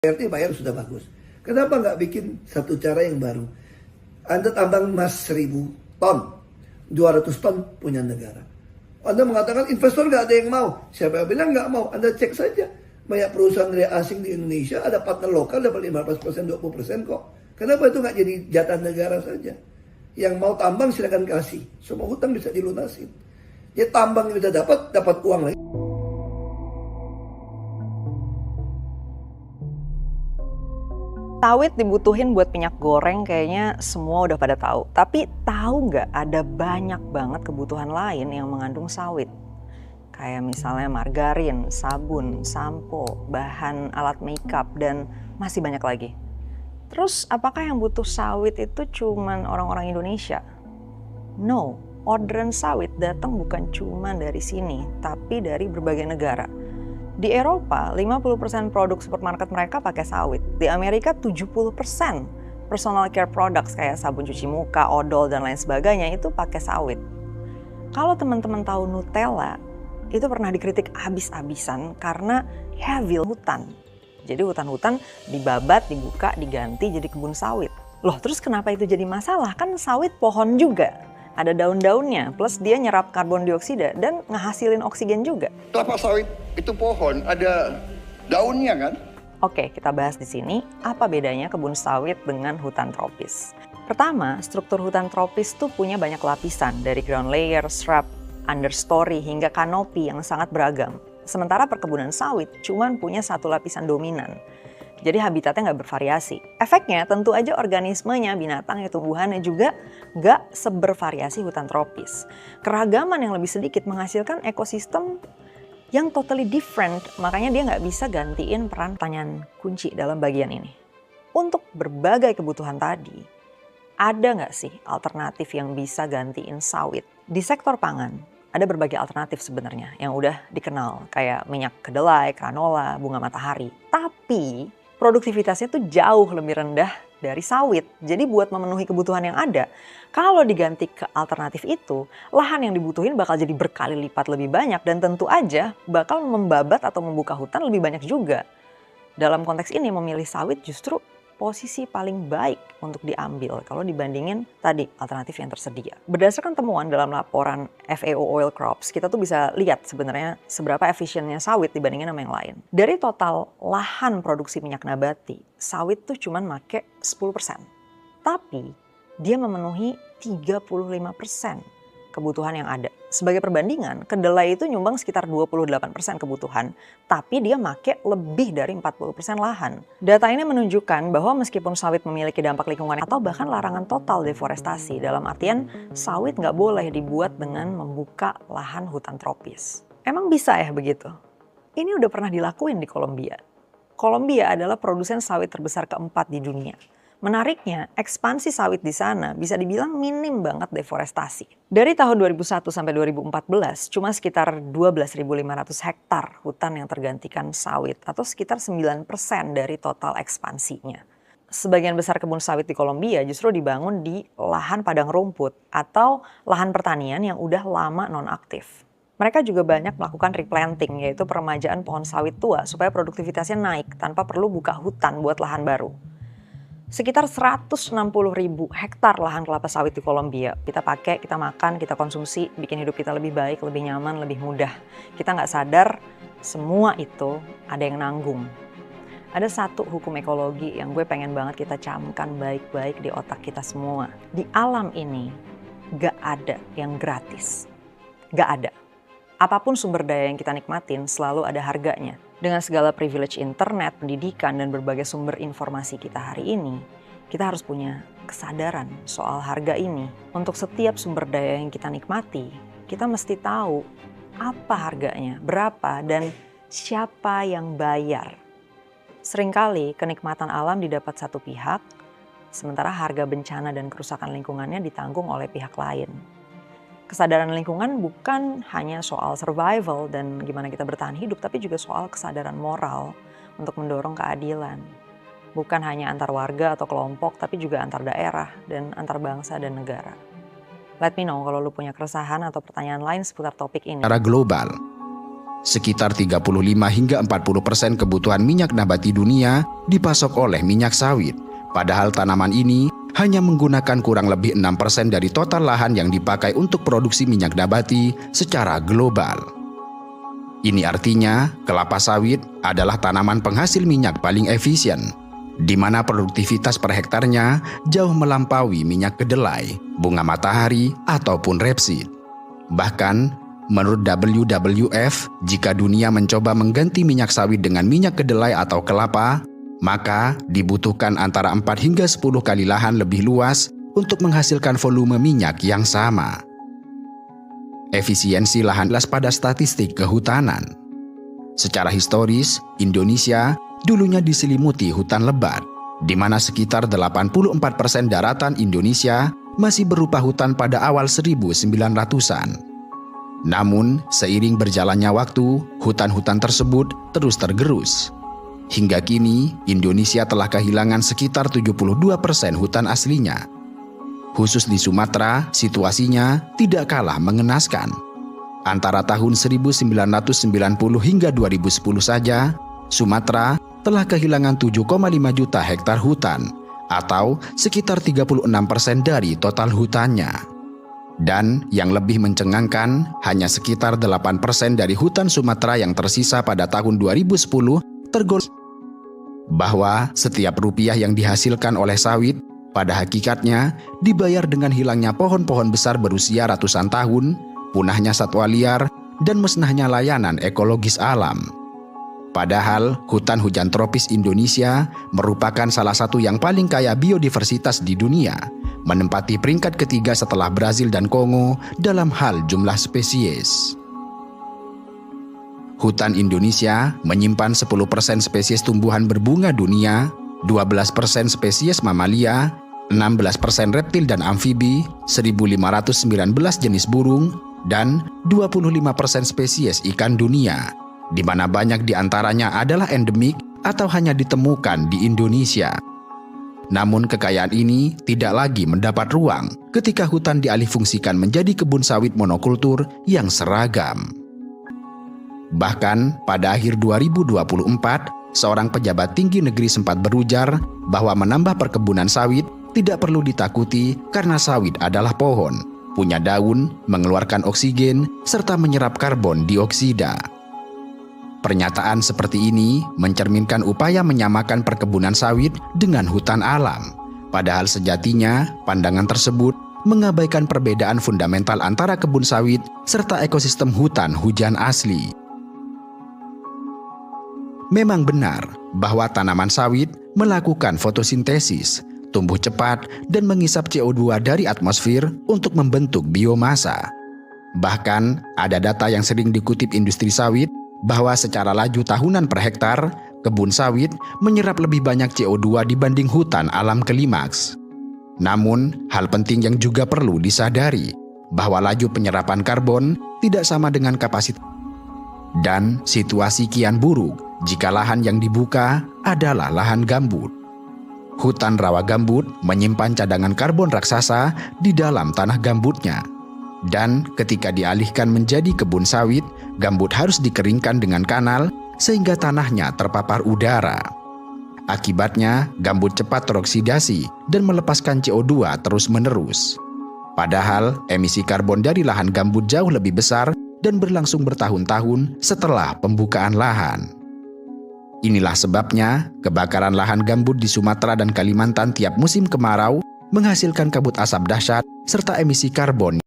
RT bayar sudah bagus. Kenapa nggak bikin satu cara yang baru? Anda tambang emas 1000 ton, 200 ton punya negara. Anda mengatakan investor nggak ada yang mau. Siapa yang bilang nggak mau? Anda cek saja. Banyak perusahaan asing di Indonesia, ada partner lokal dapat 15%, 20% kok. Kenapa itu nggak jadi jatah negara saja? Yang mau tambang silakan kasih. Semua hutang bisa dilunasin. Ya tambang yang bisa dapat uang lagi. Sawit dibutuhin buat minyak goreng kayaknya semua udah pada tahu. Tapi tahu nggak ada banyak banget kebutuhan lain yang mengandung sawit? Kayak misalnya margarin, sabun, sampo, bahan alat makeup, dan masih banyak lagi. Terus apakah yang butuh sawit itu cuman orang-orang Indonesia? No, orderan sawit datang bukan cuma dari sini, tapi dari berbagai negara. Di Eropa, 50% produk supermarket mereka pakai sawit. Di Amerika, 70% personal care products kayak sabun cuci muka, odol, dan lain sebagainya itu pakai sawit. Kalau teman-teman tahu Nutella, itu pernah dikritik habis-habisan karena heavy hutan. Jadi hutan-hutan dibabat, dibuka, diganti jadi kebun sawit. Loh, terus kenapa itu jadi masalah? Kan sawit pohon juga. Ada daun-daunnya, plus dia nyerap karbon dioksida dan ngehasilin oksigen juga. Kelapa sawit itu pohon, ada daunnya kan? Oke, kita bahas di sini apa bedanya kebun sawit dengan hutan tropis. Pertama, struktur hutan tropis tuh punya banyak lapisan, dari ground layer, shrub, understory, hingga kanopi yang sangat beragam. Sementara perkebunan sawit cuma punya satu lapisan dominan. Jadi habitatnya nggak bervariasi. Efeknya tentu aja organismenya, binatangnya, tumbuhannya juga nggak sebervariasi hutan tropis. Keragaman yang lebih sedikit menghasilkan ekosistem yang totally different. Makanya dia nggak bisa gantiin peran pertanyaan kunci dalam bagian ini. Untuk berbagai kebutuhan tadi, ada nggak sih alternatif yang bisa gantiin sawit? Di sektor pangan, ada berbagai alternatif sebenarnya yang udah dikenal. Kayak minyak kedelai, granola, bunga matahari. Tapi produktivitasnya tuh jauh lebih rendah dari sawit. Jadi buat memenuhi kebutuhan yang ada, kalau diganti ke alternatif itu, lahan yang dibutuhin bakal jadi berkali lipat lebih banyak dan tentu aja bakal membabat atau membuka hutan lebih banyak juga. Dalam konteks ini memilih sawit justru posisi paling baik untuk diambil kalau dibandingin tadi alternatif yang tersedia. Berdasarkan temuan dalam laporan FAO Oil Crops, kita tuh bisa lihat sebenarnya seberapa efisiennya sawit dibandingin sama yang lain. Dari total lahan produksi minyak nabati, sawit tuh cuman make 10%. Tapi dia memenuhi 35% kebutuhan yang ada. Sebagai perbandingan, kedelai itu nyumbang sekitar 28% kebutuhan, tapi dia make lebih dari 40% lahan. Data ini menunjukkan bahwa meskipun sawit memiliki dampak lingkungan atau bahkan larangan total deforestasi, dalam artian sawit nggak boleh dibuat dengan membuka lahan hutan tropis. Emang bisa ya begitu? Ini udah pernah dilakuin di Kolombia. Kolombia adalah produsen sawit terbesar keempat di dunia. Menariknya, ekspansi sawit di sana bisa dibilang minim banget deforestasi. Dari tahun 2001 sampai 2014, cuma sekitar 12.500 hektar hutan yang tergantikan sawit atau sekitar 9% dari total ekspansinya. Sebagian besar kebun sawit di Kolombia justru dibangun di lahan padang rumput atau lahan pertanian yang udah lama non-aktif. Mereka juga banyak melakukan replanting, yaitu peremajaan pohon sawit tua supaya produktivitasnya naik tanpa perlu buka hutan buat lahan baru. Sekitar 160.000 hektar lahan kelapa sawit di Kolombia. Kita pakai, kita makan, kita konsumsi, bikin hidup kita lebih baik, lebih nyaman, lebih mudah. Kita nggak sadar semua itu ada yang nanggung. Ada satu hukum ekologi yang gue pengen banget kita camkan baik-baik di otak kita semua. Di alam ini nggak ada yang gratis. Nggak ada. Apapun sumber daya yang kita nikmatin selalu ada harganya. Dengan segala privilege internet, pendidikan, dan berbagai sumber informasi kita hari ini, kita harus punya kesadaran soal harga ini. Untuk setiap sumber daya yang kita nikmati, kita mesti tahu apa harganya, berapa, dan siapa yang bayar. Seringkali kenikmatan alam didapat satu pihak, sementara harga bencana dan kerusakan lingkungannya ditanggung oleh pihak lain. Kesadaran lingkungan bukan hanya soal survival dan gimana kita bertahan hidup, tapi juga soal kesadaran moral untuk mendorong keadilan. Bukan hanya antar warga atau kelompok, tapi juga antar daerah dan antar bangsa dan negara. Let me know kalau lu punya keresahan atau pertanyaan lain seputar topik ini. Secara global, Sekitar 35 hingga 40% kebutuhan minyak nabati dunia dipasok oleh minyak sawit. Padahal tanaman ini hanya menggunakan kurang lebih 6% dari total lahan yang dipakai untuk produksi minyak nabati secara global. Ini artinya kelapa sawit adalah tanaman penghasil minyak paling efisien, di mana produktivitas per hektarnya jauh melampaui minyak kedelai, bunga matahari, ataupun rapeseed. Bahkan, menurut WWF, jika dunia mencoba mengganti minyak sawit dengan minyak kedelai atau kelapa, maka dibutuhkan antara 4 hingga 10 kali lahan lebih luas untuk menghasilkan volume minyak yang sama. Efisiensi lahan jelas pada statistik kehutanan. Secara historis, Indonesia dulunya diselimuti hutan lebat, di mana sekitar 84% daratan Indonesia masih berupa hutan pada awal 1900-an. Namun, seiring berjalannya waktu, hutan-hutan tersebut terus tergerus. Hingga kini, Indonesia telah kehilangan sekitar 72% hutan aslinya. Khusus di Sumatera, situasinya tidak kalah mengenaskan. Antara tahun 1990 hingga 2010 saja, Sumatera telah kehilangan 7,5 juta hektar hutan, atau sekitar 36% dari total hutannya. Dan yang lebih mencengangkan, hanya sekitar 8% dari hutan Sumatera yang tersisa pada tahun 2010 tergolong bahwa setiap rupiah yang dihasilkan oleh sawit pada hakikatnya dibayar dengan hilangnya pohon-pohon besar berusia ratusan tahun, punahnya satwa liar, dan musnahnya layanan ekologis alam. Padahal hutan hujan tropis Indonesia merupakan salah satu yang paling kaya biodiversitas di dunia, menempati peringkat ketiga setelah Brazil dan Kongo dalam hal jumlah spesies. Hutan Indonesia menyimpan 10% spesies tumbuhan berbunga dunia, 12% spesies mamalia, 16% reptil dan amfibi, 1.519 jenis burung, dan 25% spesies ikan dunia, di mana banyak di antaranya adalah endemik atau hanya ditemukan di Indonesia. Namun kekayaan ini tidak lagi mendapat ruang ketika hutan dialihfungsikan menjadi kebun sawit monokultur yang seragam. Bahkan pada akhir 2024, seorang pejabat tinggi negeri sempat berujar bahwa menambah perkebunan sawit tidak perlu ditakuti karena sawit adalah pohon, punya daun, mengeluarkan oksigen, serta menyerap karbon dioksida. Pernyataan seperti ini mencerminkan upaya menyamakan perkebunan sawit dengan hutan alam. Padahal sejatinya, pandangan tersebut mengabaikan perbedaan fundamental antara kebun sawit serta ekosistem hutan hujan asli. Memang benar bahwa tanaman sawit melakukan fotosintesis, tumbuh cepat, dan mengisap CO2 dari atmosfer untuk membentuk biomasa. Bahkan, ada data yang sering dikutip industri sawit bahwa secara laju tahunan per hektar, kebun sawit menyerap lebih banyak CO2 dibanding hutan alam klimaks. Namun, hal penting yang juga perlu disadari, bahwa laju penyerapan karbon tidak sama dengan kapasitas. Dan situasi kian buruk jika lahan yang dibuka adalah lahan gambut. Hutan rawa gambut menyimpan cadangan karbon raksasa di dalam tanah gambutnya. Dan ketika dialihkan menjadi kebun sawit, gambut harus dikeringkan dengan kanal sehingga tanahnya terpapar udara. Akibatnya, gambut cepat teroksidasi dan melepaskan CO2 terus-menerus. Padahal, emisi karbon dari lahan gambut jauh lebih besar dan berlangsung bertahun-tahun setelah pembukaan lahan. Inilah sebabnya kebakaran lahan gambut di Sumatera dan Kalimantan tiap musim kemarau menghasilkan kabut asap dahsyat serta emisi karbon